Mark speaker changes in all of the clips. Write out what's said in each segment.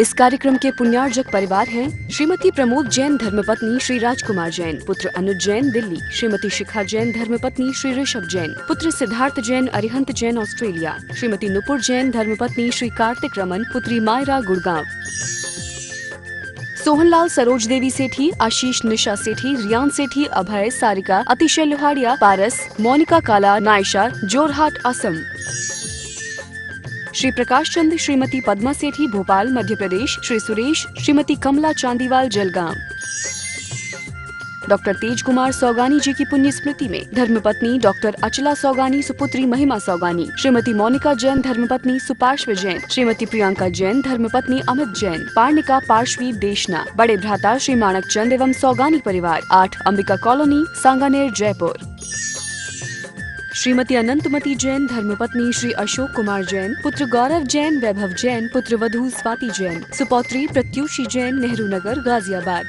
Speaker 1: इस कार्यक्रम के पुण्यार्जक परिवार हैं श्रीमती प्रमोद जैन धर्मपत्नी श्री राजकुमार जैन, पुत्र अनुज जैन दिल्ली, श्रीमती शिखा जैन धर्मपत्नी श्री ऋषभ जैन, पुत्र सिद्धार्थ जैन अरिहंत जैन ऑस्ट्रेलिया, श्रीमती नुपुर जैन धर्मपत्नी श्री कार्तिक रमन, पुत्री मायरा गुड़गांव। सोहनलाल सरोज देवी सेठी, आशीष निशा सेठी, रियान सेठी, अभय, सारिका, अतिशय लोहाड़िया, पारस, मोनिका काला, नायशा, जोरहाट, असम। श्री प्रकाश चंद, श्रीमती पद्मा सेठी, भोपाल मध्य प्रदेश, श्री सुरेश, श्रीमती कमला चांदीवाल, जलगांव। डॉक्टर तेज कुमार सौगानी जी की पुण्य स्मृति में धर्मपत्नी डॉक्टर अचला सौगानी, सुपुत्री महिमा सौगानी, श्रीमती मोनिका जैन धर्मपत्नी सुपार्श्व जैन, श्रीमती प्रियंका जैन धर्मपत्नी अमित जैन, पार्णिका पार्श्वी देशना, बड़े भ्राता श्री माणक चंद एवं सौगानी परिवार, 8 अंबिका कॉलोनी, सांगानेर, जयपुर। श्रीमती अनंतमती जैन धर्मपत्नी श्री अशोक कुमार जैन, पुत्र गौरव जैन, वैभव जैन, पुत्र वधू स्वाति जैन, सुपौत्री प्रत्युषी जैन, नेहरू नगर, गाजियाबाद।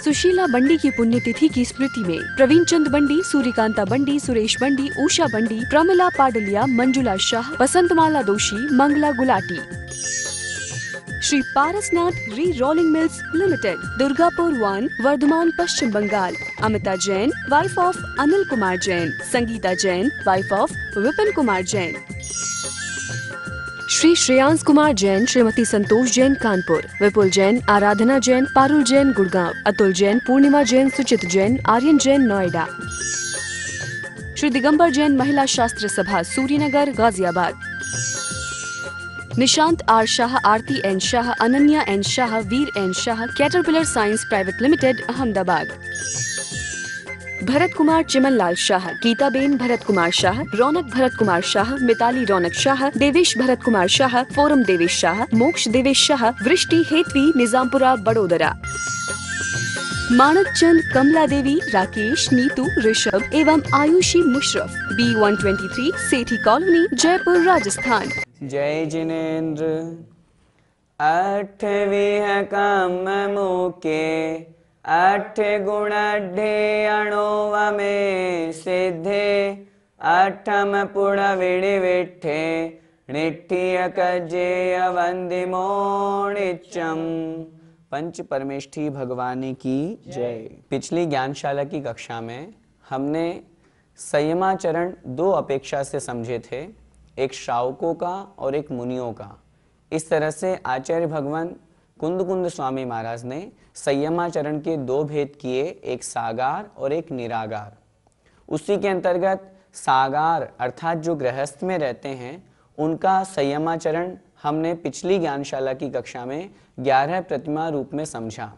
Speaker 1: सुशीला बंडी की पुण्यतिथि की स्मृति में प्रवीण चंद बंडी, सूर्यकांता बंडी, सुरेश बंडी, उषा बंडी, प्रमिला पाडलिया, मंजुला शाह, बसंतमाला दोषी, Mangla Gulati. Shri Parasnath re rolling mills limited, Durgapur 1, Bardhaman, Paschim Bengal. Amita Jain, wife of Anil Kumar Jain, Sangeeta Jain, wife of Vipin Kumar Jain. Shri Shreyansh Kumar Jain, Shrimati Santosh Jain, Kanpur, Vipul Jain, Aradhana Jain, Parul Jain, Gurgaon, Atul Jain, Purnima Jain, Suchit Jain, Aryan Jain, Noida. Shri Digambar Jain, Mahila Shastra Sabha, Suryanagar, Ghaziabad. Nishant R Shah, Aarti N Shah, Ananya N Shah, Veer N Shah, Caterpillar science private limited, Ahmedabad. Bharat Kumar Chimanlal Shah, Geetaben Bharat Kumar Shah, Raunak Bharat Kumar Shah, Mitali Raunak Shah, Devesh Bharat Kumar Shah, Foram Devesh Shah, Moksh Devesh Shah, वृष्टि हेतवी, निजामपुरा, बड़ोदरा। माणक चंद, कमला देवी, राकेश, नीतू, ऋषभ एवं आयुषी मुशरफ, B123, सेठी कॉलोनी, जयपुर, राजस्थान।
Speaker 2: जय जिनेन्द्र। 8 काम मुके, 8 गुण अणोव में सिद्धे, 8 पुण विड़ि विठे, निठ्ठिय कज्जेय वंदिमो नित्यम। पंच परमेष्ठी भगवान की जय। पिछली ज्ञानशाला की कक्षा में हमने संयमाचरण 2 अपेक्षा से समझे थे, एक श्रावकों का और एक मुनियों का। इस तरह से आचार्य भगवान कुंद स्वामी महाराज ने संयमाचरण के 2 भेद किए, एक सागार और एक निरागार। उसी के अंतर्गत सागार अर्थात जो गृहस्थ में रहते हैं उनका संयमाचरण हमने पिछली ज्ञानशाला की कक्षा में 11 प्रतिमा रूप में समझा।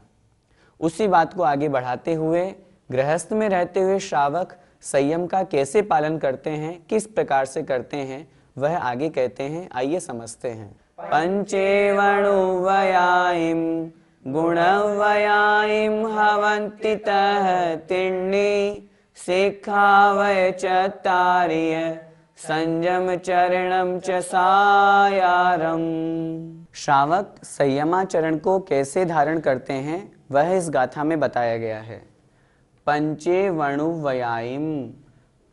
Speaker 2: उसी बात को आगे बढ़ाते हुए गृहस्थ में रहते हुए श्रावक संयम का कैसे पालन करते हैं, किस प्रकार से करते हैं, वह आगे कहते हैं। आइए समझते हैं। पंचेवणुवयायिम गुणवयायिम हवन्तितः तिण्णी शिखावय चत्तारिय संयम चरणम च सायारम। श्रावक संयमाचरण को कैसे धारण करते हैं वह इस गाथा में बताया गया है। पंचेवणुवयायिम,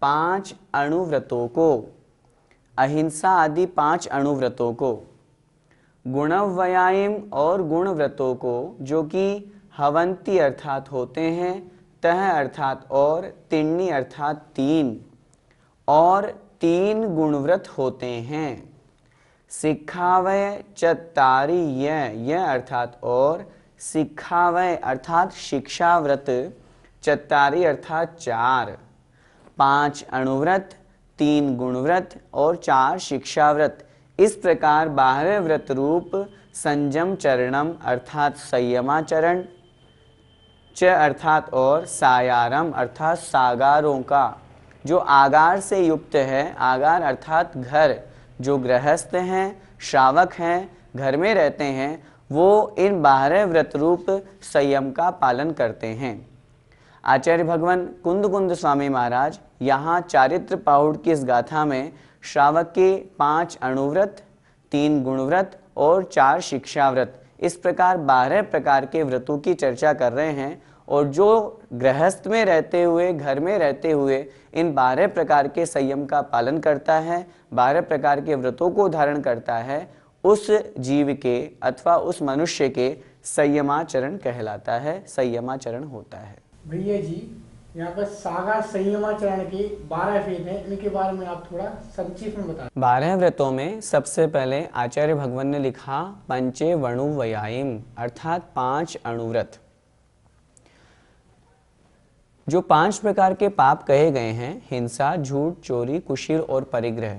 Speaker 2: 5 अणुव्रतों को, अहिंसा आदि 5 अणुव्रतों को, गुणव्यायम और गुणव्रतों को जो कि हवंती अर्थात होते हैं, तह अर्थात और, तिण्णी अर्थात 3 और 3 गुणव्रत होते हैं। शिखावय चत्तारि, यह अर्थात और, शिखावय अर्थात शिक्षाव्रत, चत्तारि अर्थात 4, 5 अणुव्रत, 3 गुणव्रत और 4 शिक्षाव्रत। इस प्रकार 12 व्रत रूप संयम चरणम अर्थात संयमाचरण, च अर्थात और, सायारम अर्थात सागारों का, जो आगार से युक्त है, आगार अर्थात घर, जो गृहस्थ हैं, श्रावक हैं, घर में रहते हैं, वो इन 12 व्रत रूप संयम का पालन करते हैं। आचार्य भगवान कुंद स्वामी महाराज यहाँ चारित्र पाहुड़ की इस गाथा में श्रावक के 5 अणुव्रत, 3 गुणव्रत और 4 शिक्षाव्रत, इस प्रकार 12 प्रकार के व्रतों की चर्चा कर रहे हैं। और जो गृहस्थ में रहते हुए, घर में रहते हुए इन 12 प्रकार के संयम का पालन करता है, 12 प्रकार के व्रतों को धारण करता है, उस जीव के अथवा उस मनुष्य के संयमाचरण कहलाता है, संयमाचरण होता है।
Speaker 3: भैया जी, यहाँ पर सागा संयमाचरण के 12 वेद हैं, इनके बारे में आप थोड़ा संक्षिप्त में बता।
Speaker 2: 12 व्रतों में सबसे पहले आचार्य भगवान ने लिखा पंचे वणु वयायम, अर्थात 5 अणुव्रत। जो 5 प्रकार के पाप कहे गए हैं, हिंसा, झूठ, चोरी, कुशील और परिग्रह,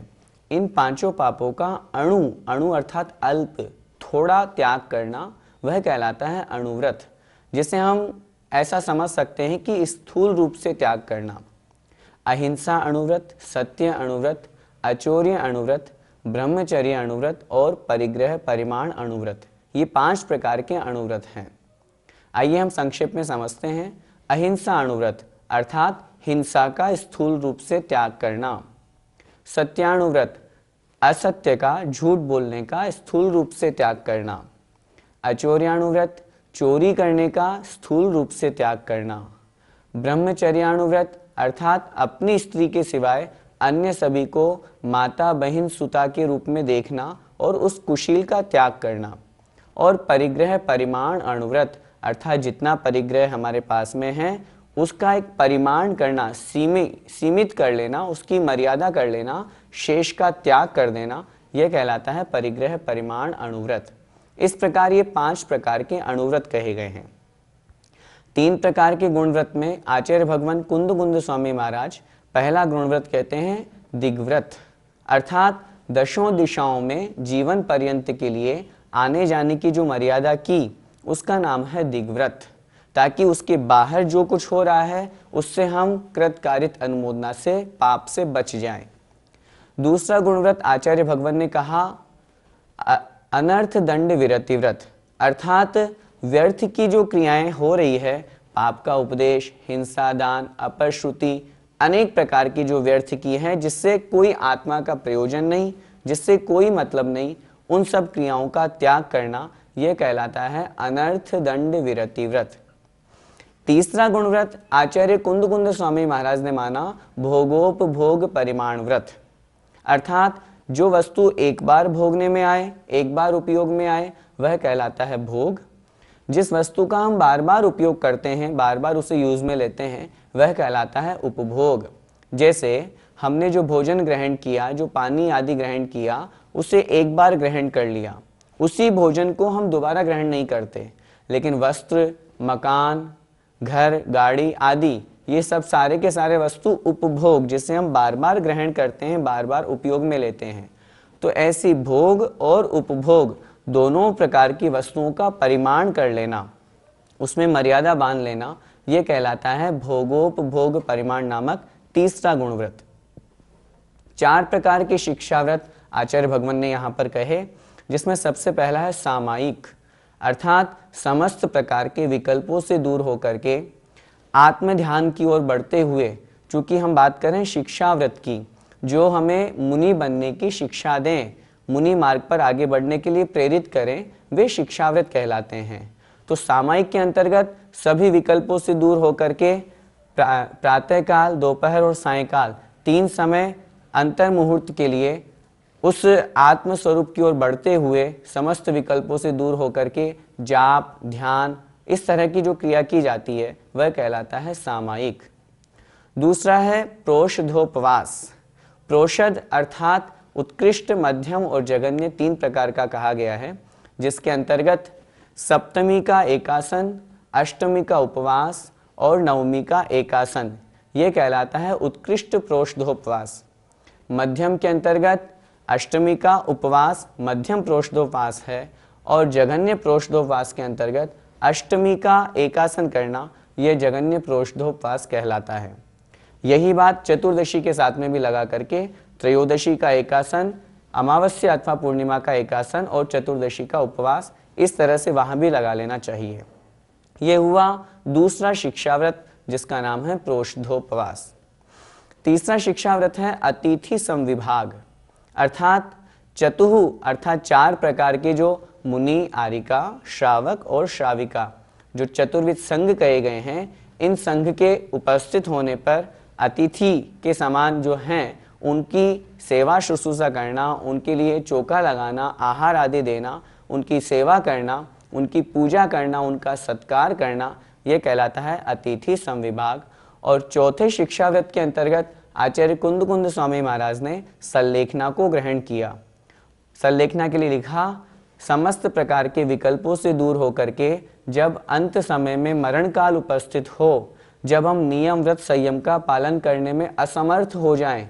Speaker 2: इन पांचों पापों का अणु अर्थात अल्प, थोड़ा त्याग करना, वह कहलाता है अणुव्रत, जिसे हम ऐसा समझ सकते हैं कि स्थूल रूप से त्याग करना। अहिंसा अणुव्रत, सत्य अणुव्रत, अचौर्य अणुव्रत, ब्रह्मचर्य अणुव्रत और परिग्रह परिमाण अणुव्रत, ये 5 प्रकार के अणुव्रत हैं। आइए हम संक्षेप में समझते हैं। अहिंसा अणुव्रत अर्थात हिंसा का स्थूल रूप से त्याग करना। सत्याणुव्रत, असत्य का, झूठ बोलने का स्थूल रूप से त्याग करना। अचौर्याणुव्रत, चोरी करने का स्थूल रूप से त्याग करना। ब्रह्मचर्याणुव्रत अर्थात अपनी स्त्री के सिवाय अन्य सभी को माता, बहन, सुता के रूप में देखना और उस कुशील का त्याग करना। और परिग्रह परिमाण अणुव्रत अर्थात जितना परिग्रह हमारे पास में है उसका एक परिमाण करना, सीमित कर लेना, उसकी मर्यादा कर लेना, शेष का त्याग कर देना, यह कहलाता है परिग्रह परिमाण अणुव्रत। इस प्रकार ये 5 प्रकार के अणुव्रत कहे गए हैं। 3 प्रकार के गुणव्रत में आचार्य भगवान कुंद स्वामी महाराज पहला गुणव्रत कहते हैं दिग्व्रत, अर्थात 10 दिशाओं में जीवन पर्यंत के लिए आने जाने की जो मर्यादा की उसका नाम है दिग्व्रत, ताकि उसके बाहर जो कुछ हो रहा है उससे हम कृतकारित अनुमोदना से, पाप से बच जाएं। दूसरा गुणव्रत आचार्य भगवान ने कहा अनर्थ दंड विरति व्रत, अर्थात व्यर्थ की जो क्रियाएं हो रही है, पाप का उपदेश, हिंसा, दान, अपश्रुति, अनेक प्रकार की जो व्यर्थ की है जिससे कोई आत्मा का प्रयोजन नहीं, जिससे कोई मतलब नहीं, उन सब क्रियाओं का त्याग करना, यह कहलाता है अनर्थ दंड विरति व्रत। तीसरा गुणव्रत आचार्य कुंद स्वामी महाराज ने माना भोगोपभोग परिमाण व्रत, अर्थात जो वस्तु एक बार भोगने में आए, एक बार उपयोग में आए, वह कहलाता है भोग। जिस वस्तु का हम बार बार उपयोग करते हैं, बार बार उसे यूज में लेते हैं, वह कहलाता है उपभोग। जैसे हमने जो भोजन ग्रहण किया, जो पानी आदि ग्रहण किया, उसे एक बार ग्रहण कर लिया, उसी भोजन को हम दोबारा ग्रहण नहीं करते। लेकिन वस्त्र, मकान, घर, गाड़ी आदि, ये सब सारे के सारे वस्तु उपभोग, जिसे हम बार बार ग्रहण करते हैं, बार बार उपयोग में लेते हैं। तो ऐसी भोग और उपभोग दोनों प्रकार की वस्तुओं का परिमाण कर लेना, उसमें मर्यादा बांध लेना, यह कहलाता है भोगोपभोग परिमाण नामक तीसरा गुणव्रत। 4 प्रकार के शिक्षाव्रत आचार्य भगवान ने यहाँ पर कहे, जिसमें सबसे पहला है सामायिक, अर्थात समस्त प्रकार के विकल्पों से दूर होकर के आत्म ध्यान की ओर बढ़ते हुए, चूंकि हम बात करें शिक्षाव्रत की, जो हमें मुनि बनने की शिक्षा दें, मुनि मार्ग पर आगे बढ़ने के लिए प्रेरित करें, वे शिक्षाव्रत कहलाते हैं। तो सामायिक के अंतर्गत सभी विकल्पों से दूर होकर के प्रातःकाल, दोपहर और सायंकाल 3 समय अंतर मुहूर्त के लिए उस आत्म स्वरूप की ओर बढ़ते हुए समस्त विकल्पों से दूर होकर के जाप, ध्यान, इस तरह की जो क्रिया की जाती है वह कहलाता है सामायिक। दूसरा है प्रोषधोपवास। प्रोषध अर्थात उत्कृष्ट, मध्यम और जघन्य 3 प्रकार का कहा गया है, जिसके अंतर्गत सप्तमी का एकासन, अष्टमी का उपवास और नवमी का एकासन, यह कहलाता है उत्कृष्ट प्रोषधोपवास। मध्यम के अंतर्गत अष्टमी का उपवास मध्यम प्रोषधोपवास है और जघन्य प्रोषधोपवास के अंतर्गत अष्टमी का एकासन करना, यह जघन्य प्रोषधोपवास कहलाता है। यही बात चतुर्दशी के साथ में भी लगा करके त्रयोदशी का एकासन, अमावस्या अथवा पूर्णिमा का एकासन और चतुर्दशी का उपवास, इस तरह से वहां भी लगा लेना चाहिए। यह हुआ दूसरा शिक्षाव्रत, जिसका नाम है प्रोषधोपवास। तीसरा शिक्षाव्रत है अतिथि समविभाग, अर्थात चतुः अर्थात 4 प्रकार के जो मुनि, आरिका, श्रावक और श्राविका, जो चतुर्विध संघ कहे गए हैं, इन संघ के उपस्थित होने पर अतिथि के समान जो हैं उनकी सेवा शुश्रूषा करना, उनके लिए चौका लगाना, आहार आदि देना, उनकी सेवा करना, उनकी पूजा करना, उनका सत्कार करना, यह कहलाता है अतिथि समविभाग। और चौथे शिक्षाव्रत के अंतर्गत आचार्य कुंद स्वामी महाराज ने सल्लेखना को ग्रहण किया। सल्लेखना के लिए लिखा, समस्त प्रकार के विकल्पों से दूर होकर के जब अंत समय में मरण काल उपस्थित हो, जब हम नियम व्रत संयम का पालन करने में असमर्थ हो जाएं,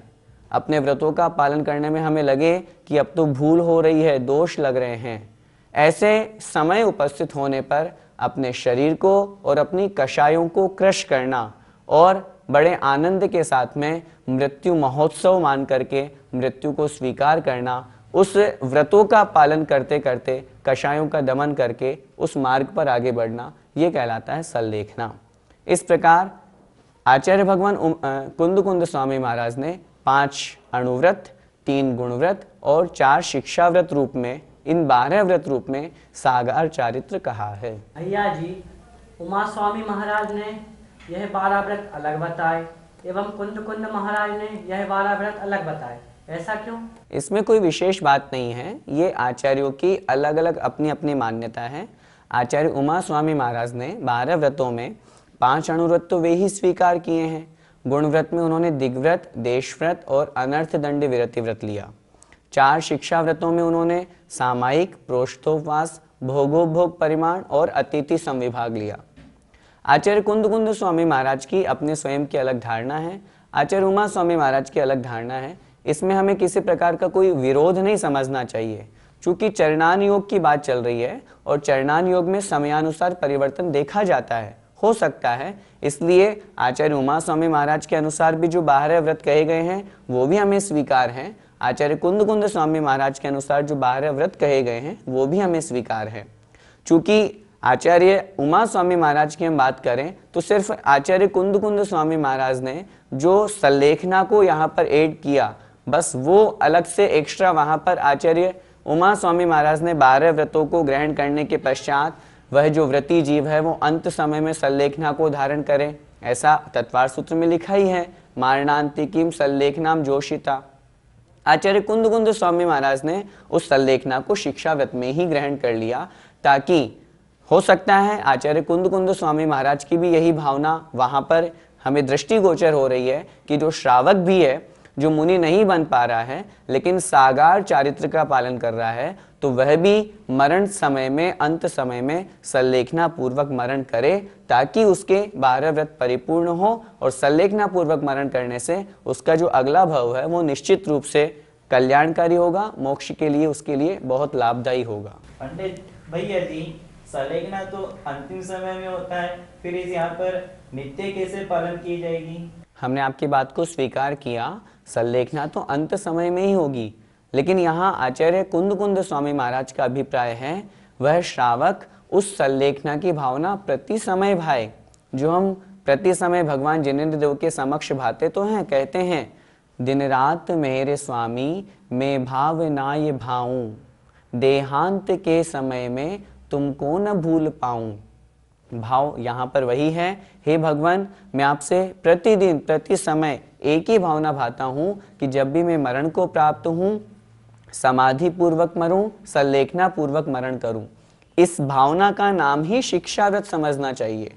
Speaker 2: अपने व्रतों का पालन करने में हमें लगे कि अब तो भूल हो रही है, दोष लग रहे हैं, ऐसे समय उपस्थित होने पर अपने शरीर को और अपनी कषायों को क्रश करना और बड़े आनंद के साथ में मृत्यु महोत्सव मान करके मृत्यु को स्वीकार करना, उस व्रतों का पालन करते करते कषायों का दमन करके उस मार्ग पर आगे बढ़ना, ये कहलाता है सल्लेखना। इस प्रकार आचार्य भगवान कुंद स्वामी महाराज ने 5 अणुव्रत, 3 गुणव्रत और 4 शिक्षाव्रत रूप में, इन 12 व्रत रूप में सागार चारित्र कहा है।
Speaker 3: भैया जी, उमा स्वामी महाराज ने यह 12 व्रत अलग बताए एवं कुंद महाराज ने यह 12 व्रत अलग बताए, ऐसा क्यों?
Speaker 2: इसमें कोई विशेष बात नहीं है, ये आचार्यों की अलग अलग अपनी अपनी मान्यता है। आचार्य उमा स्वामी महाराज ने 12 व्रतों में 5 अणुव्रत तो वे ही स्वीकार किए हैं। गुणव्रत में उन्होंने दिग्व्रत, देशव्रत और अनर्थ दंड विरति व्रत लिया। 4 शिक्षा व्रतों में उन्होंने सामायिक, प्रोष्ठोपवास, भोगोपभोग परिमाण और अतिथि संविभाग लिया। आचार्य कुंद स्वामी महाराज की अपने स्वयं की अलग धारणा है, आचार्य उमा स्वामी महाराज की अलग धारणा है। इसमें हमें किसी प्रकार का कोई विरोध नहीं समझना चाहिए, चूंकि चरणान योग की बात चल रही है और चरणान योग में समयानुसार परिवर्तन देखा जाता है, हो सकता है, इसलिए आचार्य उमा स्वामी महाराज के अनुसार भी जो 12 व्रत कहे गए हैं वो भी हमें स्वीकार हैं। आचार्य कुंद स्वामी महाराज के अनुसार जो 12 व्रत कहे गए हैं वो भी हमें स्वीकार है। चूंकि आचार्य उमा स्वामी महाराज की हम बात करें तो सिर्फ आचार्य कुंद स्वामी महाराज ने जो सल्लेखना को यहाँ पर ऐड किया, बस वो अलग से एक्स्ट्रा वहाँ पर आचार्य उमा स्वामी महाराज ने 12 व्रतों को ग्रहण करने के पश्चात वह जो व्रती जीव है वो अंत समय में सल्लेखना को धारण करे, ऐसा तत्वार सूत्र में लिखा ही है, मारणांतिकीम सल्लेखनाम जोशिता। आचार्य कुंद स्वामी महाराज ने उस सल्लेखना को शिक्षा व्रत में ही ग्रहण कर लिया, ताकि हो सकता है आचार्य कुंद स्वामी महाराज की भी यही भावना वहां पर हमें दृष्टिगोचर हो रही है कि जो श्रावक भी है, जो मुनि नहीं बन पा रहा है लेकिन सागार चारित्र का पालन कर रहा है, तो वह भी मरण समय में, अंत समय में सल्लेखना पूर्वक मरण करे, ताकि उसके 12 व्रत परिपूर्ण हो और सल्लेखना पूर्वक मरण करने से उसका जो अगला भव है वो निश्चित रूप से कल्याणकारी होगा, मोक्ष के लिए उसके लिए बहुत लाभदायी होगा।
Speaker 4: पंडित भैया जी, सल्लेखना तो अंतिम समय में होता है, फिर इस यहाँ पर नित्य कैसे पालन की जाएगी?
Speaker 2: हमने आपकी बात को स्वीकार किया, सल्लेखना तो अंत समय में ही होगी, लेकिन यहाँ आचार्य कुंद स्वामी महाराज का अभिप्राय है वह श्रावक उस सल्लेखना की भावना प्रति समय भाए, जो हम प्रति समय भगवान जिनेंद्र देव के समक्ष भाते तो हैं, कहते हैं दिन रात मेरे स्वामी मैं भाव ना ये भाऊं, देहांत के समय में तुमको न भूल पाऊं। भाव यहाँ पर वही है, हे भगवान मैं आपसे प्रतिदिन प्रति समय एक ही भावना भाता हूँ कि जब भी मैं मरण को प्राप्त हूँ समाधि पूर्वक मरूं, सल्लेखना पूर्वक मरण करूं। इस भावना का नाम ही शिक्षाव्रत समझना चाहिए।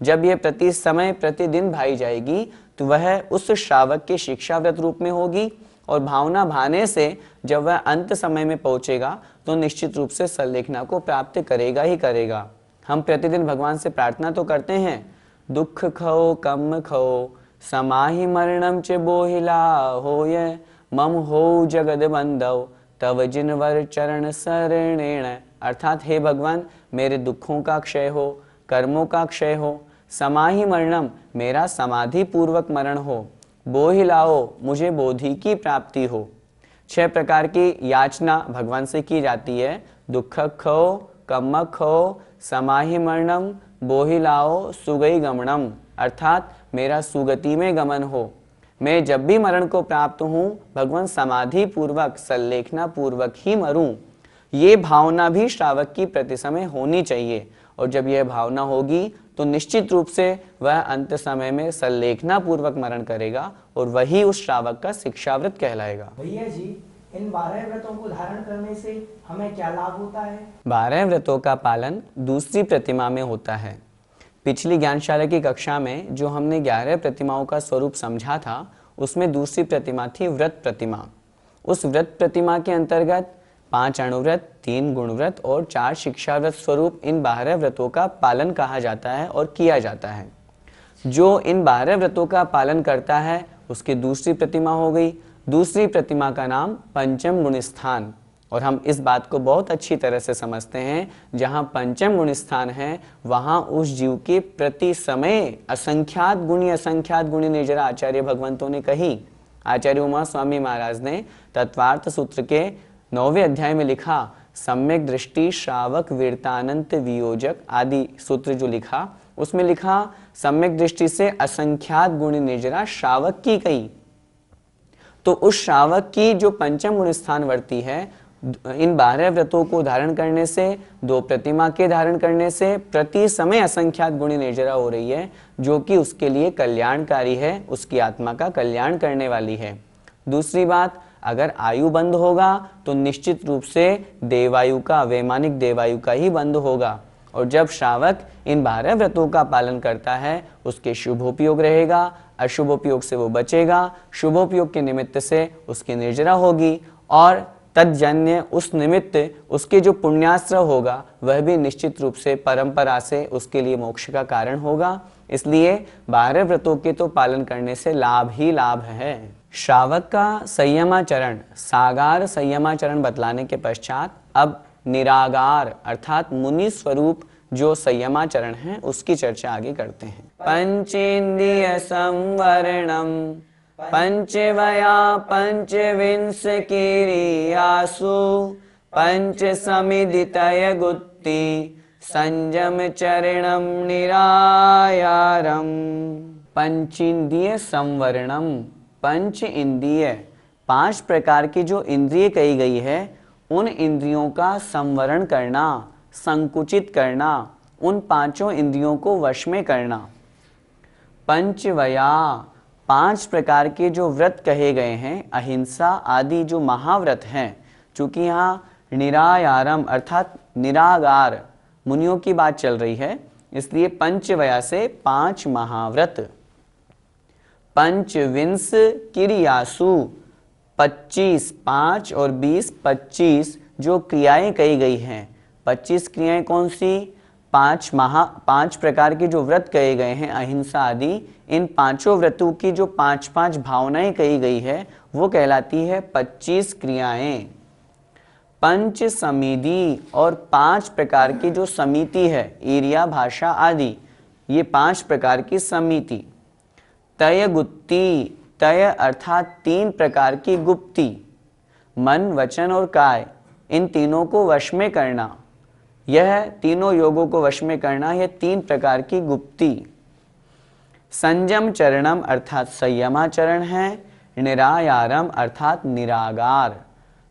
Speaker 2: जब यह प्रति समय प्रतिदिन भाई जाएगी तो वह उस श्रावक के शिक्षाव्रत रूप में होगी, और भावना भाने से जब वह अंत समय में पहुंचेगा तो निश्चित रूप से सल्लेखना को प्राप्त करेगा ही करेगा। हम प्रतिदिन भगवान से प्रार्थना तो करते हैं, दुख खो कम खो समाहि मरणम च बोहिला होय मम हो जगद बंधव तव जिनवर चरण शरणेण। अर्थात हे भगवान मेरे दुखों का क्षय हो, कर्मों का क्षय हो, समाहि मरणम मेरा समाधि पूर्वक मरण हो, बोहिलाओ मुझे बोधि की प्राप्ति हो। 6 प्रकार की याचना भगवान से की जाती है, दुख खो, कम खो, समाहि मरणम, बोहिलाओ, सुगई गमनम। अर्थात मेरा सुगति में गमन हो, मैं जब भी मरण को प्राप्त हूँ भगवान समाधि पूर्वक सल्लेखना पूर्वक ही मरूं। ये भावना भी श्रावक की प्रति समय होनी चाहिए, और जब यह भावना होगी तो तो निश्चित रूप से वह अंत समय में संलेखना पूर्वक मरण करेगा और वही उस श्रावक का शिक्षाव्रत कहलाएगा।
Speaker 5: भैया जी, इन 12 व्रतों को धारण करने से हमें क्या लाभ होता है?
Speaker 2: 12 व्रतों का पालन दूसरी प्रतिमा में होता है। पिछली ज्ञानशाला की कक्षा में जो हमने 11 प्रतिमाओं का स्वरूप समझा था, उसमें दूसरी प्रतिमा थी व्रत प्रतिमा। उस व्रत प्रतिमा के अंतर्गत 5 अणुव्रत, 3 गुणव्रत और 4 शिक्षाव्रत स्वरूप इन 12 व्रतों का पालन कहा जाता है और किया जाता है। जो इन 12 व्रतों का पालन करता है उसकी दूसरी प्रतिमा हो गई। दूसरी प्रतिमा का नाम पंचम गुण स्थान, और हम इस बात को बहुत अच्छी तरह से समझते हैं, जहाँ पंचम गुण स्थान है वहाँ उस जीव के प्रति समय असंख्यात गुणी निर्जरा आचार्य भगवंतों ने कही। आचार्य उमा स्वामी महाराज ने तत्वार्थ सूत्र के 9वें अध्याय में लिखा, सम्यक दृष्टि श्रावक वीरतानंत वियोजक आदि सूत्र जो लिखा, उसमें लिखा सम्यक दृष्टि से असंख्यात गुण निर्जरा श्रावक की कही। तो उस श्रावक की जो पंचम गुण स्थान वर्ती है, इन 12 व्रतों को धारण करने से, 2 प्रतिमा के धारण करने से प्रति समय असंख्यात गुणी निर्जरा हो रही है, जो कि उसके लिए कल्याणकारी है, उसकी आत्मा का कल्याण करने वाली है। दूसरी बात, अगर आयु बंद होगा तो निश्चित रूप से देवायु का, वैमानिक देवायु का ही बंद होगा। और जब श्रावक इन 12 व्रतों का पालन करता है उसके शुभोपयोग रहेगा, अशुभोपयोग से वो बचेगा, शुभोपयोग के निमित्त से उसकी निर्जरा होगी और तज्जन्य उस निमित्त उसके जो पुण्याश्रय होगा वह भी निश्चित रूप से परंपरा से उसके लिए मोक्ष का कारण होगा। इसलिए 12 व्रतों के तो पालन करने से लाभ ही लाभ है। श्रावक का संयमाचरण, सागार संयमाचरण बतलाने के पश्चात अब निरागार अर्थात मुनि स्वरूप जो संयमाचरण है उसकी चर्चा आगे करते हैं। पंचेन्द्रिय संवरणम पंचवया पंचविंश क्रियासु पंच समिदितय गुत्ति संयम चरणम निरायारम। पंचेन्द्रिय संवरणम, पंच इंद्रिय, 5 प्रकार की जो इंद्रिय कही गई है उन इंद्रियों का संवरण करना, संकुचित करना, उन 5 इंद्रियों को वश में करना। पंचवया, 5 प्रकार के जो व्रत कहे गए हैं, अहिंसा आदि जो महाव्रत हैं, चूंकि यहाँ निरायारम अर्थात निरागार मुनियों की बात चल रही है, इसलिए पंचवया से 5 महाव्रत। पंचविंश क्रियासु, 25, 5 और 20, 25 जो क्रियाएं कही गई हैं। 25 क्रियाएं कौन सी? 5 प्रकार के जो व्रत कहे गए हैं अहिंसा आदि, इन 5 व्रतों की जो 5 भावनाएं कही गई है वो कहलाती है 25 क्रियाएं। पंच समिधि, और 5 प्रकार की जो समिति है, ईर्या भाषा आदि, ये 5 प्रकार की समिति। तय गुत्ति, तय अर्थात 3 प्रकार की गुप्ति, मन वचन और काय, इन तीनों को वश में करना, यह तीनों योगों को वश में करना, यह 3 प्रकार की गुप्ति। संयम चरणम अर्थात संयमाचरण है, निरायारम अर्थात निरागार।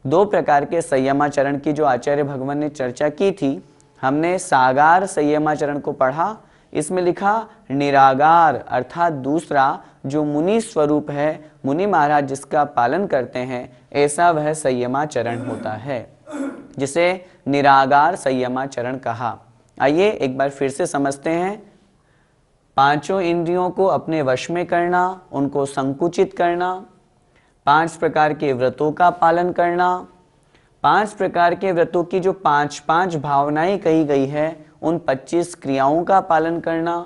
Speaker 2: 2 प्रकार के संयमाचरण की जो आचार्य भगवान ने चर्चा की थी, हमने सागार संयमाचरण को पढ़ा, इसमें लिखा निरागार अर्थात दूसरा जो मुनि स्वरूप है, मुनि महाराज जिसका पालन करते हैं, ऐसा वह संयमाचरण होता है, जिसे निरागार संयमाचरण कहा। आइए एक बार फिर से समझते हैं। 5 इंद्रियों को अपने वश में करना, उनको संकुचित करना, 5 प्रकार के व्रतों का पालन करना, 5 प्रकार के व्रतों की जो 5 भावनाएं कही गई है उन 25 क्रियाओं का पालन करना,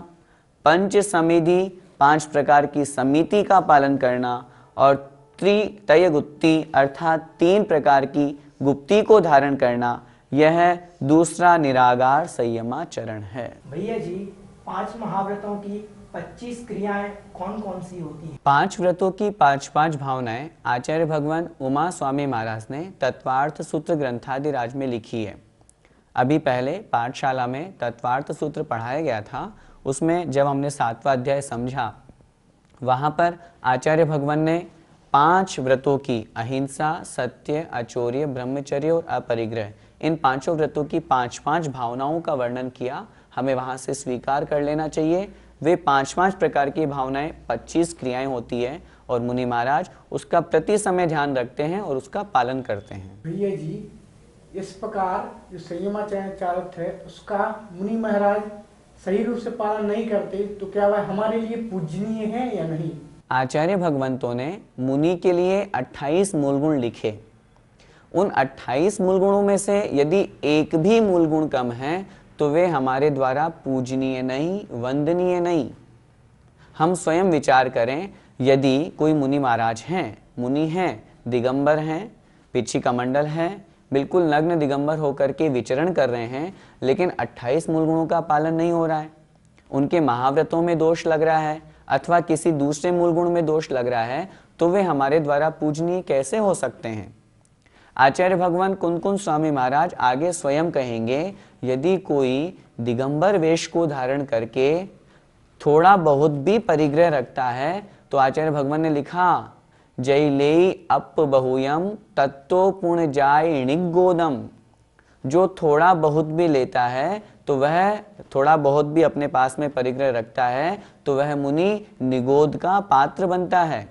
Speaker 2: पंच समिधि 5 प्रकार की समिति का पालन करना, और तय गुप्ति अर्थात 3 प्रकार की गुप्ति को धारण करना, यह दूसरा निरागार संयमाचरण है।
Speaker 5: भैया जी, 5 महाव्रतों की 25 क्रियाएं कौन कौन सी होती हैं?
Speaker 2: 5 व्रतों की 5 भावनाएं आचार्य भगवान उमा स्वामी महाराज ने तत्वार्थ सूत्र ग्रंथादि राज में लिखी है। अभी पहले पाठशाला में तत्वार्थ सूत्र पढ़ाया गया था, उसमें जब हमने 7वां अध्याय समझा, वहाँ पर आचार्य भगवान ने 5 व्रतों की अहिंसा, सत्य, अचौर्य, ब्रह्मचर्य और अपरिग्रह, इन 5 व्रतों की 5 भावनाओं का वर्णन किया। हमें वहाँ से स्वीकार कर लेना चाहिए। वे 5-5 प्रकार की भावनाएं, 25 क्रियाएं होती है और मुनि महाराज उसका प्रति समय ध्यान रखते हैं और उसका पालन करते हैं।
Speaker 5: भैया जी, इस प्रकार जो संयमाचारक है उसका मुनि महाराज सही रूप से पालन नहीं करते तो क्या वह हमारे लिए पूजनीय है या नहीं?
Speaker 2: आचार्य भगवंतों ने मुनि के लिए 28 मूल गुण लिखे। उन 28 मूल गुणों में से यदि एक भी मूल गुण कम है तो वे हमारे द्वारा पूजनीय नहीं, वंदनीय नहीं। हम स्वयं विचार करें, यदि कोई मुनि महाराज हैं, मुनि हैं, दिगंबर हैं, पिछी कमंडल है, बिल्कुल नग्न दिगंबर होकर के विचरण कर रहे हैं, लेकिन 28 मूल गुणों का पालन नहीं हो रहा है, उनके महाव्रतों में दोष लग रहा है अथवा किसी दूसरे मूल गुण में दोष लग रहा है, तो वे हमारे द्वारा पूजनीय कैसे हो सकते हैं? आचार्य भगवान कुंद स्वामी महाराज आगे स्वयं कहेंगे, यदि कोई दिगंबर वेश को धारण करके थोड़ा बहुत भी परिग्रह रखता है तो आचार्य भगवान ने लिखा, जय ले अप बहुयम तत्तो पुण्य जाय निगोदम। जो थोड़ा बहुत भी लेता है तो वह थोड़ा बहुत भी अपने पास में परिग्रह रखता है तो वह मुनि निगोद का पात्र बनता है।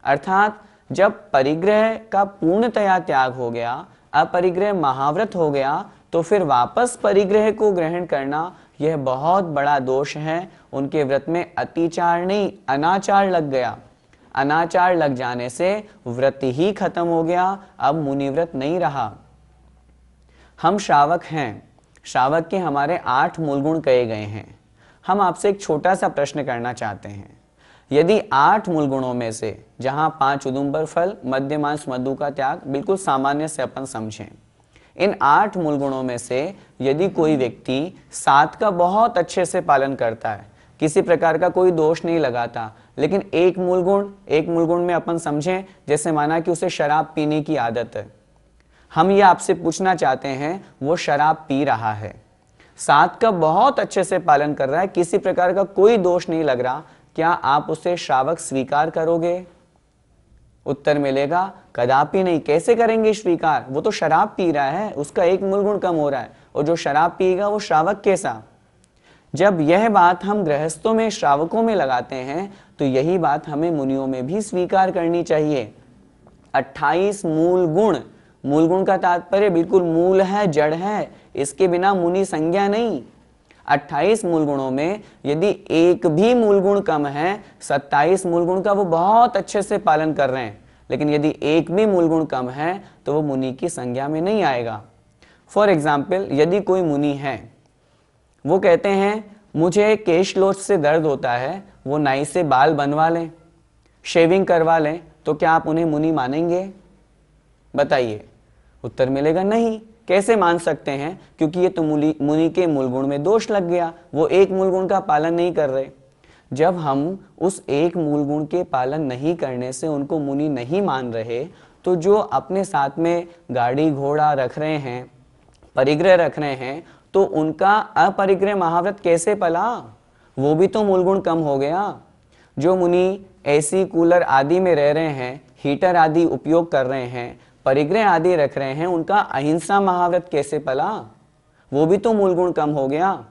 Speaker 2: अर्थात जब परिग्रह का पूर्णतया त्याग हो गया, अपरिग्रह महाव्रत हो गया, तो फिर वापस परिग्रह को ग्रहण करना यह बहुत बड़ा दोष है। उनके व्रत में अतिचार नहीं, अनाचार लग गया। अनाचार लग जाने से व्रत ही खत्म हो गया, अब मुनि व्रत नहीं रहा। हम श्रावक हैं, श्रावक के हमारे 8 मूल गुण कहे गए हैं। हम आपसे एक छोटा सा प्रश्न करना चाहते हैं, यदि 8 मूल गुणों में से जहां 5 उदुम्बर फल, मद्य मांस मधु का त्याग बिल्कुल सामान्य से अपन समझें, इन 8 मूल गुणों में से यदि कोई व्यक्ति 7 का बहुत अच्छे से पालन करता है, किसी प्रकार का कोई दोष नहीं लगाता, लेकिन एक मूल गुण में अपन समझें, जैसे माना कि उसे शराब पीने की आदत है, हम ये आपसे पूछना चाहते हैं, वो शराब पी रहा है, 7 का बहुत अच्छे से पालन कर रहा है, किसी प्रकार का कोई दोष नहीं लग रहा, क्या आप उसे श्रावक स्वीकार करोगे? उत्तर मिलेगा, कदापि नहीं। कैसे करेंगे स्वीकार? वो तो शराब पी रहा है, उसका एक मूल गुण कम हो रहा है, और जो शराब पिएगा वो श्रावक कैसा? जब यह बात हम गृहस्थों में, श्रावकों में लगाते हैं, तो यही बात हमें मुनियों में भी स्वीकार करनी चाहिए। 28 मूल गुण का तात्पर्य बिल्कुल मूल है, जड़ है, इसके बिना मुनि संज्ञा नहीं। 28 मूल गुणों में यदि एक भी मूल गुण कम है, 27 मूल गुण का वो बहुत अच्छे से पालन कर रहे हैं, लेकिन यदि एक भी मूल गुण कम है तो वो मुनि की संज्ञा में नहीं आएगा। फॉर एग्जाम्पल, यदि कोई मुनि है, वो कहते हैं मुझे केशलोच से दर्द होता है, वो नाई से बाल बनवा लें, शेविंग करवा लें, तो क्या आप उन्हें मुनि मानेंगे? बताइए। उत्तर मिलेगा नहीं। कैसे मान सकते हैं? क्योंकि ये तो मुनि के मूल गुण में दोष लग गया, वो एक मूल गुण का पालन नहीं कर रहे। जब हम उस एक मूल गुण के पालन नहीं करने से उनको मुनि नहीं मान रहे, तो जो अपने साथ में गाड़ी घोड़ा रख रहे हैं, परिग्रह रख रहे हैं, तो उनका अपरिग्रह महाव्रत कैसे पला? वो भी तो मूल गुण कम हो गया। जो मुनि एसी कूलर आदि में रह रहे हैं, हीटर आदि उपयोग कर रहे हैं, परिग्रह आदि रख रहे हैं, उनका अहिंसा महाव्रत कैसे पला? वो भी तो मूल गुण कम हो गया।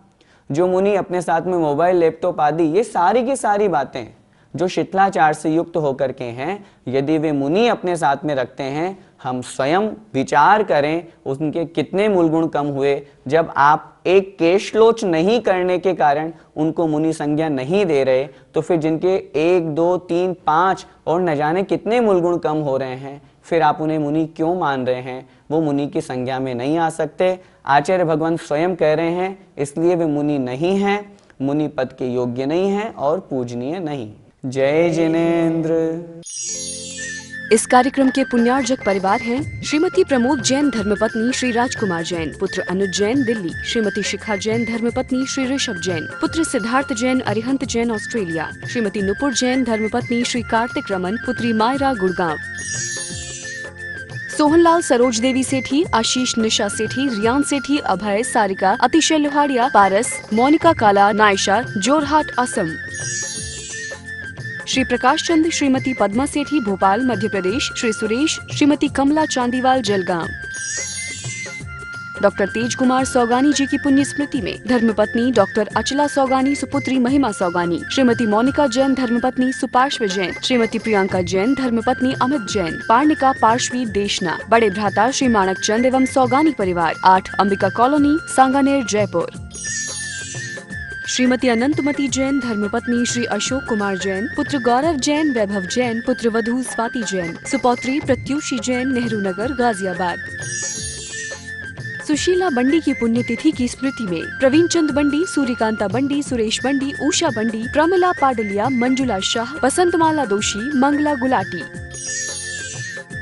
Speaker 2: जो मुनि अपने साथ में मोबाइल, लैपटॉप आदि, ये सारी की सारी बातें जो शिथिलाचार से युक्त होकर के हैं, यदि वे मुनि अपने साथ में रखते हैं, हम स्वयं विचार करें उनके कितने मूल गुण कम हुए। जब आप एक केशलोच नहीं करने के कारण उनको मुनि संज्ञा नहीं दे रहे, तो फिर जिनके 1, 2, 3, 5 और न जाने कितने मूल गुण कम हो रहे हैं, फिर आप उन्हें मुनि क्यों मान रहे हैं? वो मुनि की संज्ञा में नहीं आ सकते। आचार्य भगवान स्वयं कह रहे हैं, इसलिए वे मुनि नहीं हैं, मुनि पद के योग्य नहीं हैं और पूजनीय नहीं। जय जिनेन्द्र।
Speaker 1: इस कार्यक्रम के पुण्यार्जक परिवार हैं श्रीमती प्रमोद जैन धर्मपत्नी श्री राजकुमार जैन, पुत्र अनुज जैन दिल्ली, श्रीमती शिखा जैन धर्मपत्नी श्री ऋषभ जैन, पुत्र सिद्धार्थ जैन अरिहंत जैन ऑस्ट्रेलिया, श्रीमती नुपुर जैन धर्मपत्नी श्री कार्तिक रमन, पुत्री मायरा गुड़गांव, सोहनलाल सरोज देवी सेठी, आशीष निशा सेठी, रियान सेठी, अभय, सारिका, अतिशय लोहाड़िया, पारस, मोनिका काला, नायशा, जोरहाट, असम, श्री प्रकाश चंद, श्रीमती पद्मा सेठी, भोपाल, मध्य प्रदेश, श्री सुरेश, श्रीमती कमला चांदीवाल, जलगांव, डॉक्टर तेज कुमार सौगानी जी की पुण्य स्मृति में धर्मपत्नी डॉक्टर अचला सौगानी सुपुत्री महिमा सौगानी, श्रीमती मोनिका जैन धर्मपत्नी सुपार्श्व जैन, श्रीमती प्रियंका जैन धर्मपत्नी अमित जैन, पार्णिका पार्श्वी देशना, बड़े भ्राता श्री माणक चंद एवं सौगानी परिवार, 8 अंबिका कॉलोनी, सांगानेर, जयपुर। श्रीमती अनंतमती जैन धर्मपत्नी श्री अशोक कुमार जैन, पुत्र गौरव जैन, वैभव जैन, पुत्र वधू स्वाति जैन, सुपौत्री प्रत्युषी जैन, नेहरू नगर, गाजियाबाद। सुशीला बंडी की पुण्यतिथि की स्मृति में प्रवीण चंद बंडी, सूर्यकांता बंडी, सुरेश बंडी, उषा बंडी, प्रमिला पाडलिया, मंजुला शाह, बसंतमाला दोशी, Mangla Gulati.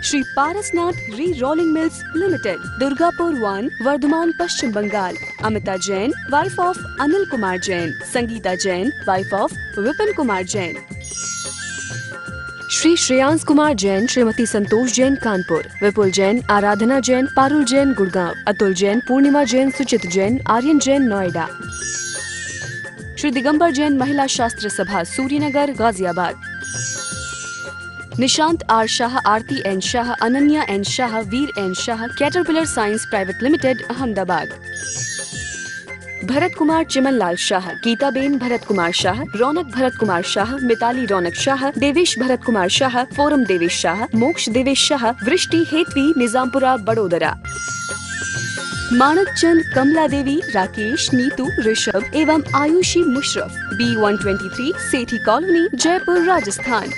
Speaker 1: Shri Parasnath re rolling mills limited, Durgapur 1, Bardhaman, Paschim Bengal. Amita Jain, wife of Anil Kumar Jain, Sangeeta Jain, wife of Vipin Kumar Jain. Shri Shreyansh Kumar Jain, Shrimati Santosh Jain, Kanpur. Vipul Jain, Aradhana Jain, Parul Jain, Gurgaon. Atul Jain, Purnima Jain, Suchit Jain, Aryan Jain, Noida. Shri Digambar Jain Mahila Shastra Sabha, Suryanagar, Ghaziabad. Nishant R Shah, Aarti N Shah, Ananya N Shah, Veer N Shah, Caterpillar science private limited, Ahmedabad. Bharat Kumar Chimanlal Shah, Geetaben Bharat Kumar Shah, Raunak Bharat Kumar Shah, Mitali Raunak Shah, Devesh Bharat Kumar Shah, Foram Devesh Shah, Moksh Devesh Shah, वृष्टि हेतवी, निजामपुरा, बड़ोदरा। माणक चंद, कमला देवी, राकेश, नीतू, ऋषभ एवं आयुषी मुशरफ, B123, सेठी कॉलोनी, जयपुर, राजस्थान।